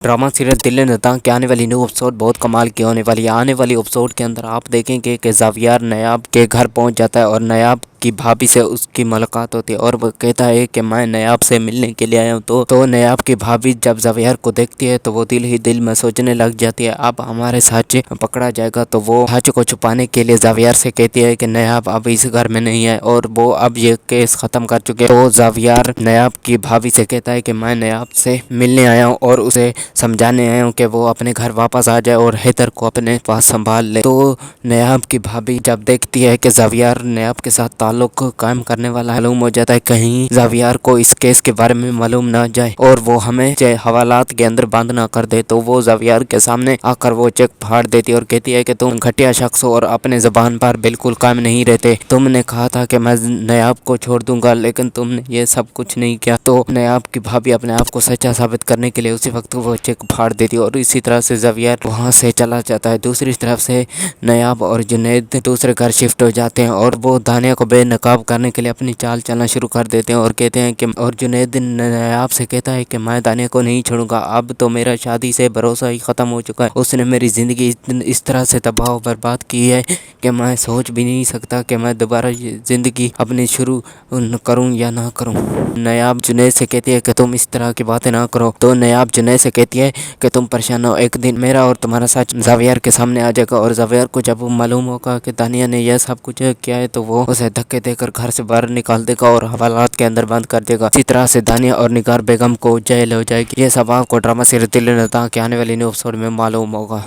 Drama serial दिल ने नता के आने वाली न्यू एपिसोड बहुत कमाल की होने वाली है। आने वाली एपिसोड के अंदर आप देखेंगे कि ज़ावियर नायाब के घर पहुंच जाता है और नायाब की भाभी से उसकी मुलाकात होती है और वो कहता है कि मैं नायाब से मिलने के लिए आया हूँ। तो नायाब की भाभी जब ज़ावियर को देखती है तो वो दिल ही दिल में सोचने लग जाती है अब हमारे सच पकड़ा जाएगा। तो वो सच को छुपाने के लिए ज़ावियर से कहती है कि नायाब अब इस घर में नहीं है और वो अब ये केस ख़त्म कर चुके हैं। तो ज़ावियर नायाब की भाभी से कहता है कि मैं नायाब से मिलने आया हूँ और उसे समझाने आया हूँ कि वो अपने घर वापस आ जाए और हैदर को अपने पास संभाल ले। तो नायाब की भाभी जब देखती है कि ज़ावियर नायाब के साथ ताल्लुक कायम करने वाला मालूम हो जाता है कहीं ज़ावियर को इस केस के बारे में मालूम ना जाए और वो हमें हवालात के अंदर बंद ना कर दे। तो वो ज़ावियर के सामने आकर वो चेक फाड़ देती है और कहती है कि तुम घटिया शख्स हो और अपने ज़बान पर बिल्कुल कायम नहीं रहते। तुमने कहा था कि मैं नायाब को छोड़ दूंगा लेकिन तुमने ये सब कुछ नहीं किया। तो नायाब की भाभी अपने आप को सच्चा साबित करने के लिए उसी वक्त वो चेक फाड़ देती है और इसी तरह से ज़ावियर वहाँ से चला जाता है। दूसरी तरफ से नायाब और जुनैद दूसरे घर शिफ्ट हो जाते हैं और वो दानिया को बेनकाब करने के लिए अपनी चाल चलना शुरू कर देते हैं और कहते हैं कि और जुनैद नायाब से कहता है कि मैं दानिया को नहीं छोड़ूंगा। अब तो मेरा शादी से भरोसा ही ख़त्म हो चुका है। उसने मेरी ज़िंदगी इस तरह से तबाह बर्बाद की है कि मैं सोच भी नहीं सकता कि मैं दोबारा ज़िंदगी अपनी शुरू करूं या ना करूं। नायाब जुनैद से कहती है कि तुम इस तरह की बातें ना करो। तो नायाब जुनैद से कहती है कि तुम परेशान हो, एक दिन मेरा और तुम्हारा सच ज़ावियर के सामने आ जाएगा और ज़ावियर को जब मालूम होगा कि दानिया ने यह सब कुछ किया है तो वो उसे धक्के देकर घर से बाहर निकाल देगा और हवालात के अंदर बंद कर देगा। इसी तरह से दानिया और निगार बेगम को जेल हो जाएगी। ये सब आपको ड्रामा सीरियल दिल ने नता के आने वाली न्यू एपिसोड में मालूम होगा।